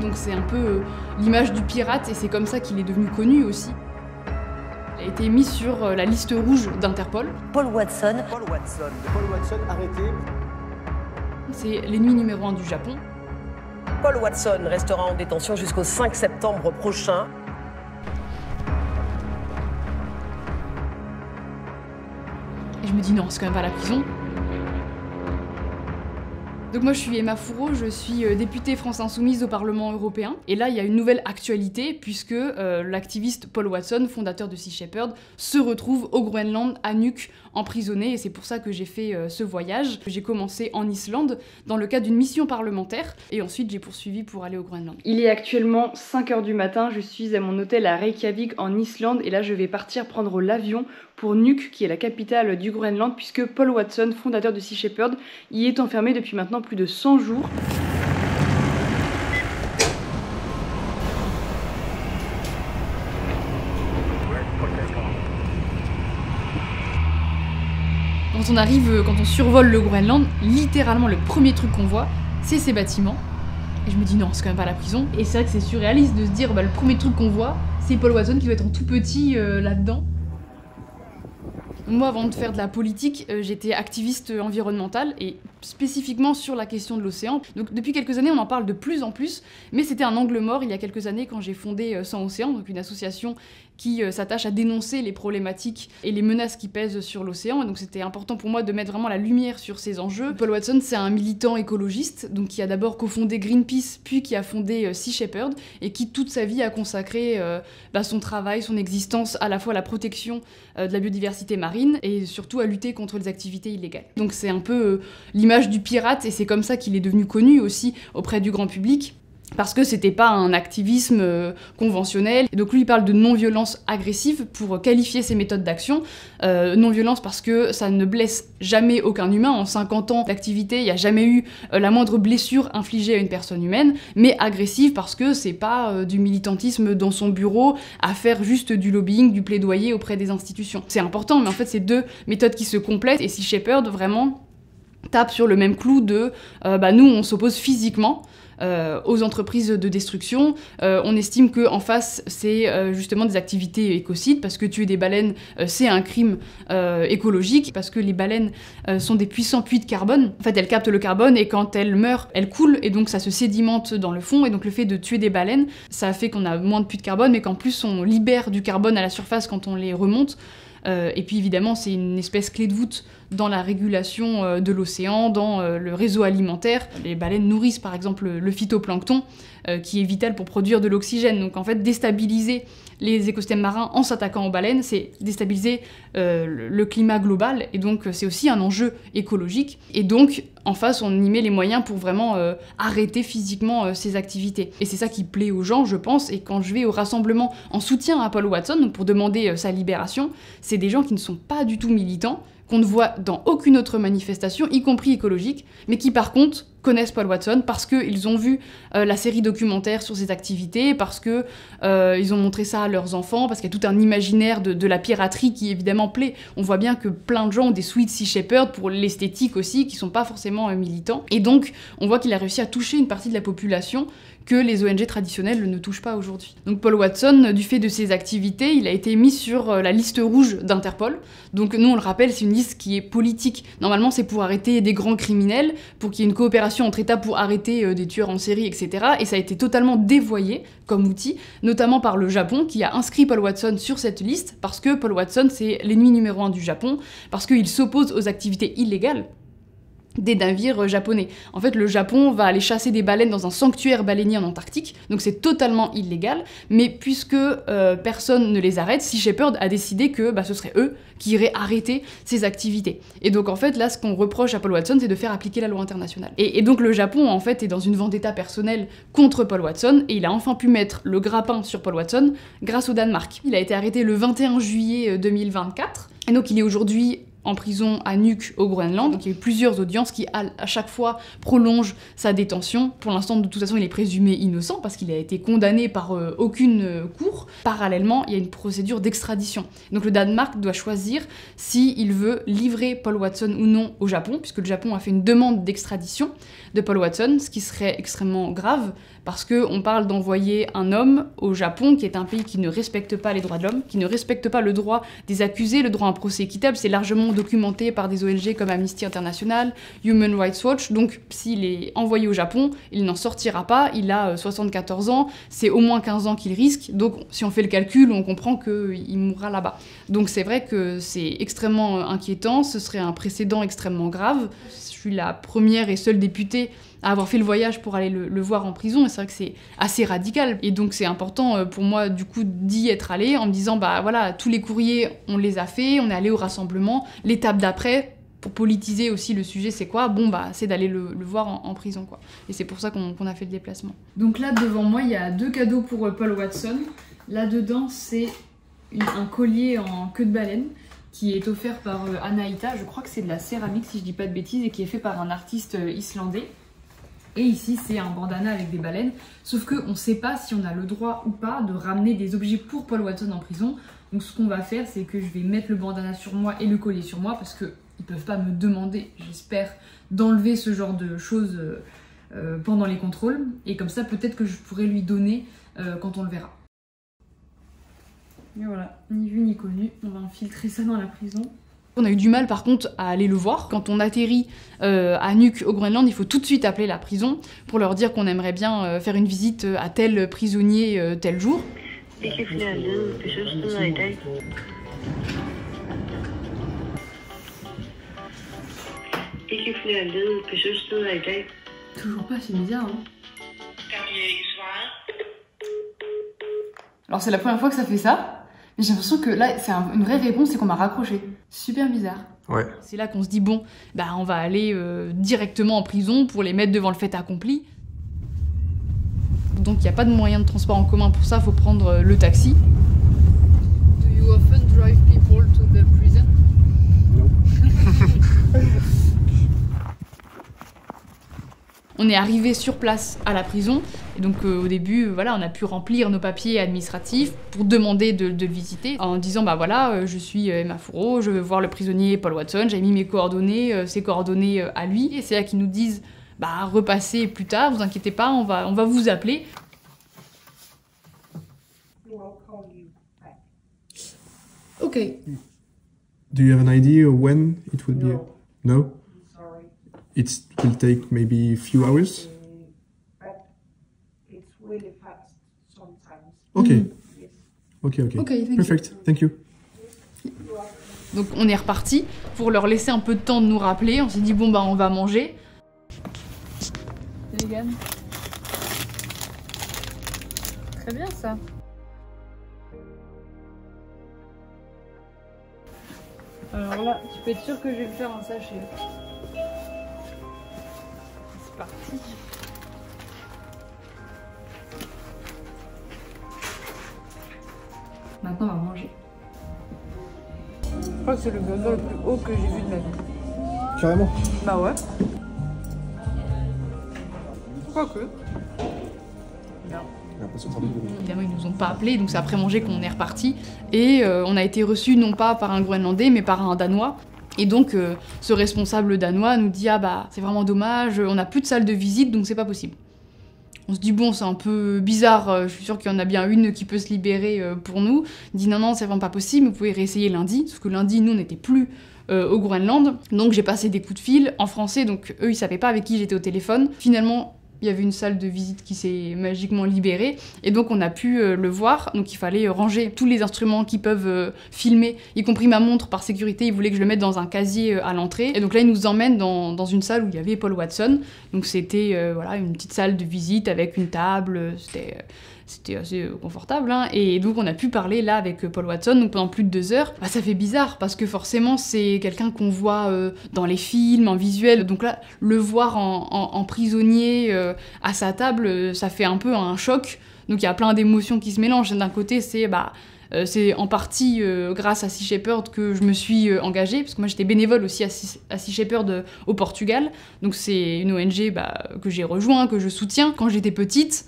Donc c'est un peu l'image du pirate et c'est comme ça qu'il est devenu connu aussi. Il a été mis sur la liste rouge d'Interpol. Paul Watson. Paul Watson arrêté. C'est l'ennemi numéro 1 du Japon. Paul Watson restera en détention jusqu'au 5 septembre prochain. Et je me dis non, c'est quand même pas la prison. Donc moi je suis Emma Fourreau, je suis députée France Insoumise au Parlement européen. Et là il y a une nouvelle actualité puisque l'activiste Paul Watson, fondateur de Sea Shepherd, se retrouve au Groenland, à Nuuk, emprisonné. Et c'est pour ça que j'ai fait ce voyage. J'ai commencé en Islande dans le cadre d'une mission parlementaire. Et ensuite j'ai poursuivi pour aller au Groenland. Il est actuellement 5h du matin, je suis à mon hôtel à Reykjavik en Islande. Et là je vais partir prendre l'avion pour Nuuk, qui est la capitale du Groenland, puisque Paul Watson, fondateur de Sea Shepherd, y est enfermé depuis maintenant plus de 100 jours. Quand on survole le Groenland, littéralement le premier truc qu'on voit, c'est ces bâtiments. Et je me dis non, c'est quand même pas la prison. Et c'est vrai que c'est surréaliste de se dire, bah, le premier truc qu'on voit, c'est Paul Watson qui doit être en tout petit là-dedans. Moi, avant de faire de la politique, j'étais activiste environnementale et spécifiquement sur la question de l'océan. Donc depuis quelques années, on en parle de plus en plus, mais c'était un angle mort il y a quelques années quand j'ai fondé Sans Océan, donc une association qui s'attache à dénoncer les problématiques et les menaces qui pèsent sur l'océan. Et donc c'était important pour moi de mettre vraiment la lumière sur ces enjeux. Paul Watson, c'est un militant écologiste, donc qui a d'abord cofondé Greenpeace, puis qui a fondé Sea Shepherd, et qui toute sa vie a consacré son travail, son existence à la fois à la protection de la biodiversité marine et surtout à lutter contre les activités illégales. Donc c'est un peu l'image du pirate et c'est comme ça qu'il est devenu connu aussi auprès du grand public. Parce que c'était pas un activisme conventionnel. Et donc lui il parle de non-violence agressive pour qualifier ses méthodes d'action. Non-violence parce que ça ne blesse jamais aucun humain. En 50 ans d'activité, il n'y a jamais eu la moindre blessure infligée à une personne humaine. Mais agressive parce que c'est pas du militantisme dans son bureau à faire juste du lobbying, du plaidoyer auprès des institutions. C'est important, mais en fait c'est deux méthodes qui se complètent. Et Sea Shepherd vraiment tape sur le même clou de nous on s'oppose physiquement aux entreprises de destruction. On estime qu'en face, c'est justement des activités écocides, parce que tuer des baleines, c'est un crime écologique, parce que les baleines sont des puissants puits de carbone. En fait, elles captent le carbone, et quand elles meurent, elles coulent, et donc ça se sédimente dans le fond, et donc le fait de tuer des baleines, ça fait qu'on a moins de puits de carbone, mais qu'en plus on libère du carbone à la surface quand on les remonte. Et puis évidemment, c'est une espèce clé de voûte dans la régulation de l'océan, dans le réseau alimentaire. Les baleines nourrissent par exemple le phytoplancton, qui est vital pour produire de l'oxygène. Donc en fait, déstabiliser les écosystèmes marins en s'attaquant aux baleines, c'est déstabiliser le climat global, et donc c'est aussi un enjeu écologique. Et donc, en face, on y met les moyens pour vraiment arrêter physiquement ces activités. Et c'est ça qui plaît aux gens, je pense, et quand je vais au rassemblement en soutien à Paul Watson, donc pour demander sa libération, c'est des gens qui ne sont pas du tout militants, qu'on ne voit dans aucune autre manifestation, y compris écologique, mais qui par contre connaissent Paul Watson parce qu'ils ont vu la série documentaire sur ses activités, parce que ils ont montré ça à leurs enfants, parce qu'il y a tout un imaginaire de la piraterie qui évidemment plaît. On voit bien que plein de gens ont des suites Sea Shepherd pour l'esthétique aussi, qui sont pas forcément militants. Et donc, on voit qu'il a réussi à toucher une partie de la population que les ONG traditionnelles ne touchent pas aujourd'hui. Donc Paul Watson, du fait de ses activités, il a été mis sur la liste rouge d'Interpol. Donc nous, on le rappelle, c'est une liste qui est politique. Normalement, c'est pour arrêter des grands criminels, pour qu'il y ait une coopération entre États pour arrêter des tueurs en série, etc. Et ça a été totalement dévoyé comme outil, notamment par le Japon, qui a inscrit Paul Watson sur cette liste, parce que Paul Watson, c'est l'ennemi numéro 1 du Japon, parce qu'il s'oppose aux activités illégales des navires japonais. En fait, le Japon va aller chasser des baleines dans un sanctuaire baleinier en Antarctique, donc c'est totalement illégal, mais puisque personne ne les arrête, Sea Shepherd a décidé que ce serait eux qui iraient arrêter ces activités. Et donc en fait, là, ce qu'on reproche à Paul Watson, c'est de faire appliquer la loi internationale. Et donc le Japon, en fait, est dans une vendetta personnelle contre Paul Watson, et il a enfin pu mettre le grappin sur Paul Watson grâce au Danemark. Il a été arrêté le 21 juillet 2024, et donc il est aujourd'hui en prison à Nuuk au Groenland. Donc il y a eu plusieurs audiences qui à chaque fois prolongent sa détention. Pour l'instant, de toute façon, il est présumé innocent parce qu'il a été condamné par aucune cour. Parallèlement, il y a une procédure d'extradition. Donc le Danemark doit choisir s'il veut livrer Paul Watson ou non au Japon, puisque le Japon a fait une demande d'extradition de Paul Watson, ce qui serait extrêmement grave parce qu'on parle d'envoyer un homme au Japon, qui est un pays qui ne respecte pas les droits de l'homme, qui ne respecte pas le droit des accusés, le droit à un procès équitable. C'est largement documenté par des ONG comme Amnesty International, Human Rights Watch. Donc s'il est envoyé au Japon, il n'en sortira pas, il a 74 ans, c'est au moins 15 ans qu'il risque, donc si on fait le calcul, on comprend qu'il mourra là-bas. Donc c'est vrai que c'est extrêmement inquiétant, ce serait un précédent extrêmement grave. Je suis la première et seule députée à avoir fait le voyage pour aller le voir en prison, et c'est vrai que c'est assez radical. Et donc c'est important pour moi du coup d'y être allée en me disant bah voilà, tous les courriers on les a fait, on est allé au rassemblement, l'étape d'après, pour politiser aussi le sujet, c'est quoi? Bon bah c'est d'aller le voir en prison quoi. Et c'est pour ça qu'on a fait le déplacement. Donc là devant moi il y a 2 cadeaux pour Paul Watson. Là dedans c'est un collier en queue de baleine qui est offert par Anaïta, je crois que c'est de la céramique si je dis pas de bêtises, et qui est fait par un artiste islandais. Et ici, c'est un bandana avec des baleines, sauf qu'on ne sait pas si on a le droit ou pas de ramener des objets pour Paul Watson en prison. Donc ce qu'on va faire, c'est que je vais mettre le bandana sur moi et le collier sur moi, parce qu'ils ne peuvent pas me demander, j'espère, d'enlever ce genre de choses pendant les contrôles. Et comme ça, peut-être que je pourrais lui donner quand on le verra. Et voilà, ni vu ni connu, on va infiltrer ça dans la prison. On a eu du mal par contre à aller le voir. Quand on atterrit à Nuuk au Groenland, il faut tout de suite appeler la prison pour leur dire qu'on aimerait bien faire une visite à tel prisonnier tel jour. Toujours pas, c'est bizarre hein. Alors c'est la première fois que ça fait ça. Mais j'ai l'impression que là, c'est une vraie réponse, c'est qu'on m'a raccroché. Super bizarre. Ouais. C'est là qu'on se dit, bon, bah on va aller directement en prison pour les mettre devant le fait accompli. Donc il n'y a pas de moyen de transport en commun pour ça, il faut prendre le taxi. Do you often drive people to the prison? No. On est arrivé sur place à la prison, et donc au début, voilà, on a pu remplir nos papiers administratifs pour demander de le visiter, en disant bah voilà, je suis Emma Fourreau, je veux voir le prisonnier Paul Watson, j'ai mis mes coordonnées, ses coordonnées à lui, et c'est là qu'ils nous disent bah repassez plus tard, vous inquiétez pas, on va vous appeler. Ok. Do you have an idea when it will be? No? Sorry, It will take maybe a few hours? but it's really fast sometimes. Okay. Yes. Okay, okay. Ok, thank you. Perfect, thank you. Donc on est reparti pour leur laisser un peu de temps de nous rappeler. On s'est dit bon bah on va manger. C'est vegan. Très bien ça. Alors là, tu peux être sûr que je vais me faire un sachet. C'est parti. Maintenant on va manger. Je crois que c'est le burger le plus haut que j'ai vu de ma vie. Carrément. Bah ouais. Quoique. Évidemment, ils nous ont pas appelés, donc c'est après manger qu'on est reparti. Et on a été reçus non pas par un Groenlandais, mais par un Danois. Et donc, ce responsable danois nous dit « Ah bah, c'est vraiment dommage, on n'a plus de salle de visite, donc c'est pas possible. » On se dit « Bon, c'est un peu bizarre, je suis sûre qu'il y en a bien une qui peut se libérer pour nous. » Il dit « Non, non, c'est vraiment pas possible, vous pouvez réessayer lundi. » Sauf que lundi, nous, on n'était plus au Groenland. Donc j'ai passé des coups de fil en français, donc eux, ils savaient pas avec qui j'étais au téléphone. Finalement, il y avait une salle de visite qui s'est magiquement libérée, et donc on a pu le voir. Donc il fallait ranger tous les instruments qui peuvent filmer, y compris ma montre par sécurité. Ils voulaient que je le mette dans un casier à l'entrée. Et donc là, ils nous emmènent dans une salle où il y avait Paul Watson. Donc c'était voilà, une petite salle de visite avec une table, c'était assez confortable, hein. Et donc on a pu parler là avec Paul Watson, donc pendant plus de 2 heures. Bah, ça fait bizarre, parce que forcément c'est quelqu'un qu'on voit dans les films, en visuel, donc là, le voir en prisonnier à sa table, ça fait un peu un choc. Donc il y a plein d'émotions qui se mélangent. D'un côté c'est bah, C'est en partie grâce à Sea Shepherd que je me suis engagée, parce que moi j'étais bénévole aussi à Sea Shepherd au Portugal. Donc c'est une ONG que j'ai rejoint, que je soutiens. Quand j'étais petite,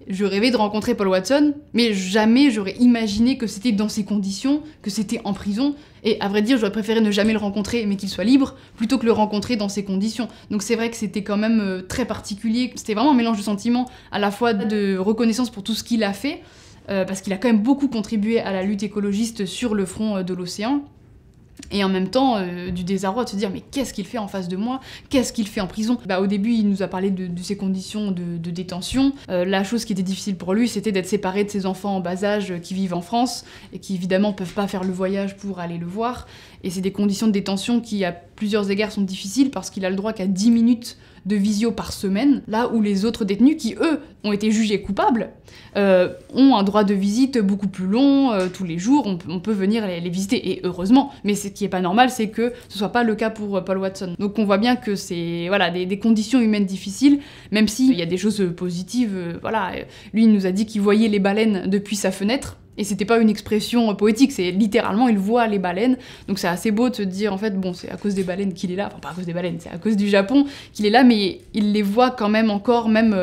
je rêvais de rencontrer Paul Watson, mais jamais j'aurais imaginé que c'était dans ces conditions, que c'était en prison. Et à vrai dire, j'aurais préféré ne jamais le rencontrer, mais qu'il soit libre, plutôt que le rencontrer dans ces conditions. Donc c'est vrai que c'était quand même très particulier. C'était vraiment un mélange de sentiments, à la fois de reconnaissance pour tout ce qu'il a fait, parce qu'il a quand même beaucoup contribué à la lutte écologiste sur le front de l'océan. Et en même temps, du désarroi de se dire mais qu'est-ce qu'il fait en face de moi? Qu'est-ce qu'il fait en prison? Au début, il nous a parlé de ses conditions de détention. La chose qui était difficile pour lui, c'était d'être séparé de ses enfants en bas âge qui vivent en France et qui évidemment peuvent pas faire le voyage pour aller le voir. Et c'est des conditions de détention qui, à plusieurs égards, sont difficiles parce qu'il a le droit qu'à 10 minutes de visio par semaine, là où les autres détenus, qui eux ont été jugés coupables, ont un droit de visite beaucoup plus long, tous les jours, on peut venir les visiter, et heureusement. Mais ce qui est pas normal, c'est que ce soit pas le cas pour Paul Watson. Donc on voit bien que c'est des conditions humaines difficiles, même s'il y a des choses positives. Lui, il nous a dit qu'il voyait les baleines depuis sa fenêtre. Et c'était pas une expression poétique, c'est littéralement, il voit les baleines. Donc c'est assez beau de se dire, en fait, bon, c'est à cause des baleines qu'il est là. Enfin, pas à cause des baleines, c'est à cause du Japon qu'il est là, mais il les voit quand même encore, même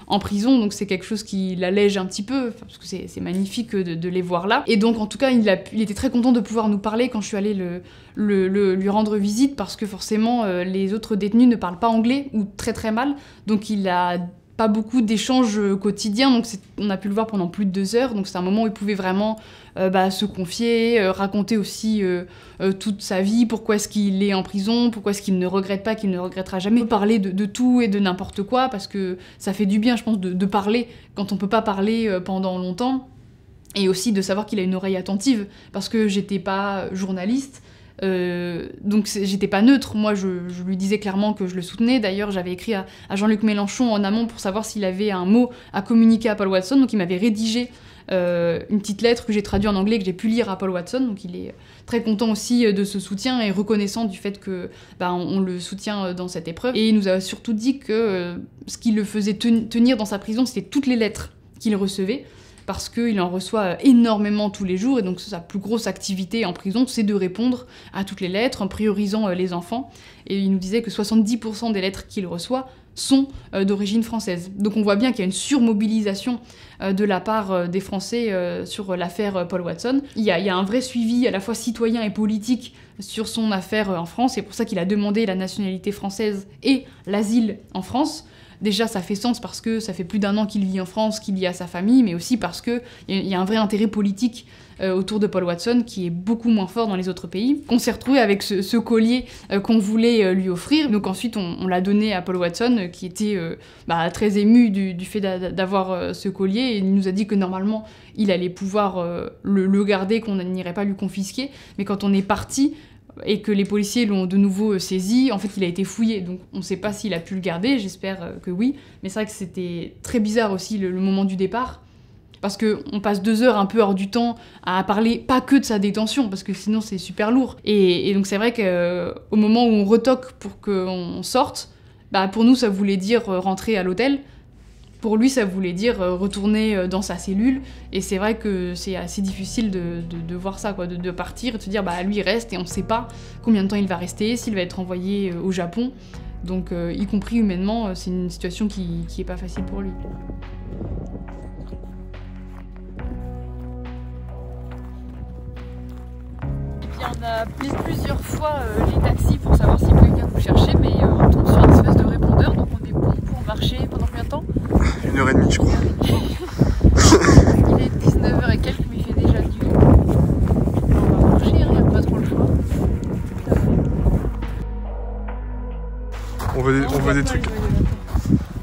en prison. Donc c'est quelque chose qui l'allège un petit peu, parce que c'est magnifique de les voir là. Et donc, en tout cas, il était très content de pouvoir nous parler quand je suis allée lui rendre visite, parce que forcément, les autres détenus ne parlent pas anglais, ou très très mal. Donc il a pas beaucoup d'échanges quotidiens, donc on a pu le voir pendant plus de 2 heures, donc c'est un moment où il pouvait vraiment se confier, raconter aussi toute sa vie, pourquoi est-ce qu'il est en prison, pourquoi est-ce qu'il ne regrette pas, qu'il ne regrettera jamais, parler de tout et de n'importe quoi, parce que ça fait du bien, je pense, de parler quand on peut pas parler pendant longtemps, et aussi de savoir qu'il a une oreille attentive, parce que j'étais pas journaliste, donc j'étais pas neutre. Moi je lui disais clairement que je le soutenais. D'ailleurs j'avais écrit à Jean-Luc Mélenchon en amont pour savoir s'il avait un mot à communiquer à Paul Watson, donc il m'avait rédigé une petite lettre que j'ai traduite en anglais, que j'ai pu lire à Paul Watson, donc il est très content aussi de ce soutien et reconnaissant du fait que on le soutient dans cette épreuve. Et il nous a surtout dit que ce qui le faisait tenir dans sa prison, c'était toutes les lettres qu'il recevait, parce qu'il en reçoit énormément tous les jours, et donc sa plus grosse activité en prison, c'est de répondre à toutes les lettres, en priorisant les enfants. Et il nous disait que 70% des lettres qu'il reçoit sont d'origine française. Donc on voit bien qu'il y a une surmobilisation de la part des Français sur l'affaire Paul Watson. Il y a un vrai suivi à la fois citoyen et politique sur son affaire en France, c'est pour ça qu'il a demandé la nationalité française et l'asile en France. Déjà, ça fait sens parce que ça fait plus d'1 an qu'il vit en France, qu'il y a sa famille, mais aussi parce qu'il y a un vrai intérêt politique autour de Paul Watson qui est beaucoup moins fort dans les autres pays. On s'est retrouvé avec ce collier qu'on voulait lui offrir. Donc ensuite, on l'a donné à Paul Watson, qui était très ému du fait d'avoir ce collier. Et il nous a dit que normalement, il allait pouvoir le garder, qu'on n'irait pas lui confisquer. Mais quand on est parti, et que les policiers l'ont de nouveau saisi, en fait il a été fouillé, donc on ne sait pas s'il a pu le garder, j'espère que oui, mais c'est vrai que c'était très bizarre aussi le moment du départ, parce qu'on passe 2 heures un peu hors du temps à parler pas que de sa détention, parce que sinon c'est super lourd, et donc c'est vrai qu'au moment où on retoque pour qu'on sorte, pour nous ça voulait dire rentrer à l'hôtel. Pour lui, ça voulait dire retourner dans sa cellule, et c'est vrai que c'est assez difficile de voir ça, quoi, de partir et de se dire lui il reste et on ne sait pas combien de temps il va rester, s'il va être envoyé au Japon. Donc y compris humainement, c'est une situation qui est pas facile pour lui. Et puis on a appelé plusieurs fois les taxis pour savoir s'ils pouvaient venir nous chercher, mais on tombe sur une espèce de répondeur, donc on est bon pour marcher pendant combien de temps ? 1h30 je crois. Il est 19h et quelques, mais il fait déjà nuit. On va marcher, il n'y a pas trop le choix. On voit des trucs.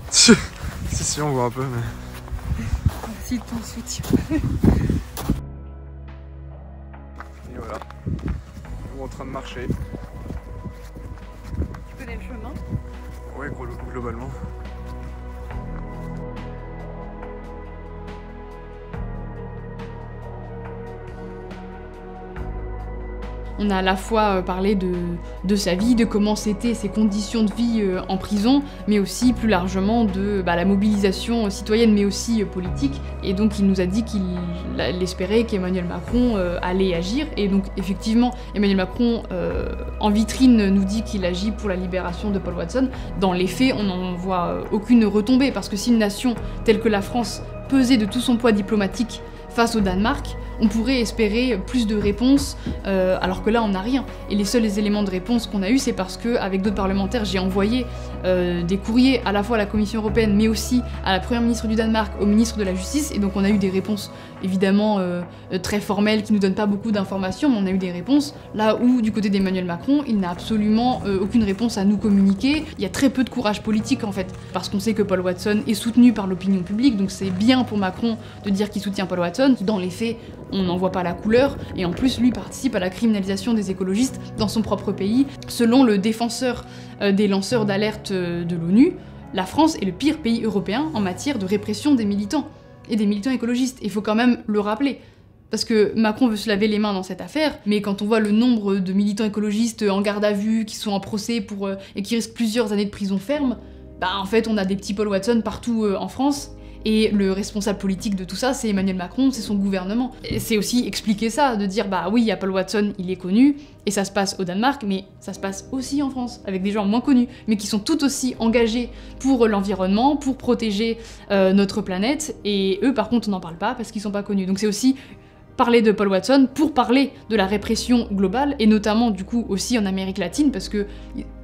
Si, on voit un peu, mais... Merci de ton soutien. Et voilà. On est en train de marcher. Tu connais le chemin? Ouais, globalement. On a à la fois parlé de sa vie, de comment c'était ses conditions de vie en prison, mais aussi plus largement de la mobilisation citoyenne, mais aussi politique. Et donc il nous a dit qu'il espérait qu'Emmanuel Macron allait agir. Et donc effectivement, Emmanuel Macron, en vitrine, nous dit qu'il agit pour la libération de Paul Watson. Dans les faits, on n'en voit aucune retombée, parce que si une nation telle que la France pesait de tout son poids diplomatique face au Danemark, on pourrait espérer plus de réponses, alors que là on n'a rien. Et les seuls éléments de réponse qu'on a eu, c'est parce qu'avec d'autres parlementaires, j'ai envoyé des courriers à la fois à la Commission européenne, mais aussi à la première ministre du Danemark, au ministre de la Justice, et donc on a eu des réponses évidemment très formelles, qui nous donnent pas beaucoup d'informations, mais on a eu des réponses, là où du côté d'Emmanuel Macron, il n'a absolument aucune réponse à nous communiquer. Il y a très peu de courage politique en fait, parce qu'on sait que Paul Watson est soutenu par l'opinion publique, donc c'est bien pour Macron de dire qu'il soutient Paul Watson. Dans les faits, on n'en voit pas la couleur, et en plus lui participe à la criminalisation des écologistes dans son propre pays. Selon le défenseur des lanceurs d'alerte de l'ONU, la France est le pire pays européen en matière de répression des militants, et des militants écologistes. Il faut quand même le rappeler. Parce que Macron veut se laver les mains dans cette affaire, mais quand on voit le nombre de militants écologistes en garde à vue, qui sont en procès et qui risquent plusieurs années de prison ferme, en fait on a des petits Paul Watson partout en France. Et le responsable politique de tout ça, c'est Emmanuel Macron, c'est son gouvernement. Et c'est aussi expliquer ça, de dire oui, il y a Paul Watson, il est connu, et ça se passe au Danemark, mais ça se passe aussi en France, avec des gens moins connus, mais qui sont tout aussi engagés pour l'environnement, pour protéger notre planète, et eux par contre on n'en parle pas parce qu'ils sont pas connus. Donc c'est aussi parler de Paul Watson pour parler de la répression globale, et notamment du coup aussi en Amérique latine, parce qu'il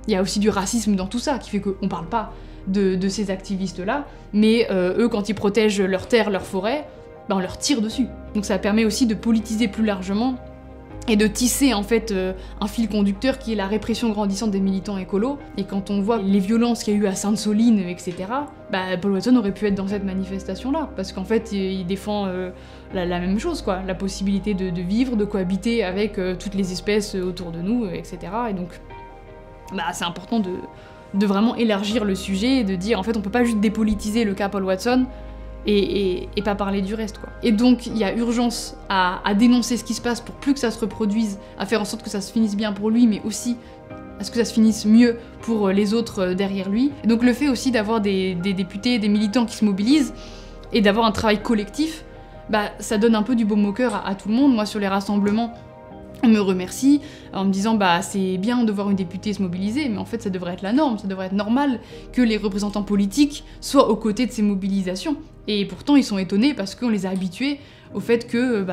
y a aussi du racisme dans tout ça, qui fait qu'on parle pas de ces activistes-là, mais eux, quand ils protègent leurs terres, leurs forêts, on leur tire dessus. Donc ça permet aussi de politiser plus largement et de tisser en fait un fil conducteur qui est la répression grandissante des militants écolos. Et quand on voit les violences qu'il y a eu à Sainte-Soline, etc., Paul Watson aurait pu être dans cette manifestation-là, parce qu'en fait il défend la même chose, quoi, la possibilité de vivre, de cohabiter avec toutes les espèces autour de nous, etc. Et donc c'est important de vraiment élargir le sujet et de dire en fait on peut pas juste dépolitiser le cas Paul Watson et pas parler du reste, quoi. Et donc il y a urgence à dénoncer ce qui se passe pour plus que ça se reproduise, à faire en sorte que ça se finisse bien pour lui, mais aussi à ce que ça se finisse mieux pour les autres derrière lui. Et donc le fait aussi d'avoir des députés, des militants qui se mobilisent et d'avoir un travail collectif, ça donne un peu du baume au cœur à tout le monde. Moi sur les rassemblements, on me remercie en me disant c'est bien de voir une députée se mobiliser, mais en fait ça devrait être la norme, ça devrait être normal que les représentants politiques soient aux côtés de ces mobilisations. Et pourtant ils sont étonnés parce qu'on les a habitués au fait que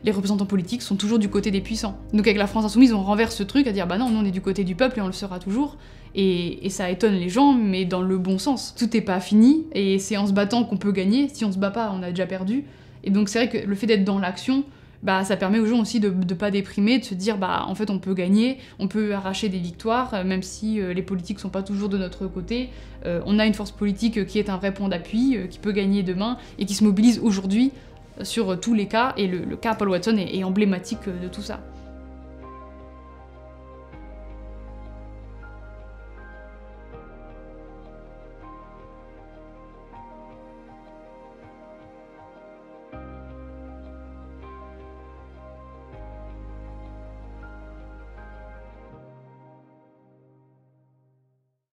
les représentants politiques sont toujours du côté des puissants. Donc avec la France Insoumise on renverse ce truc à dire non, nous on est du côté du peuple et on le sera toujours. Et ça étonne les gens, mais dans le bon sens. Tout n'est pas fini, et c'est en se battant qu'on peut gagner. Si on se bat pas, on a déjà perdu. Et donc c'est vrai que le fait d'être dans l'action, ça permet aux gens aussi de pas déprimer, de se dire en fait on peut gagner, on peut arracher des victoires, même si les politiques sont pas toujours de notre côté. On a une force politique qui est un vrai point d'appui, qui peut gagner demain, et qui se mobilise aujourd'hui sur tous les cas, et le cas Paul Watson est emblématique de tout ça.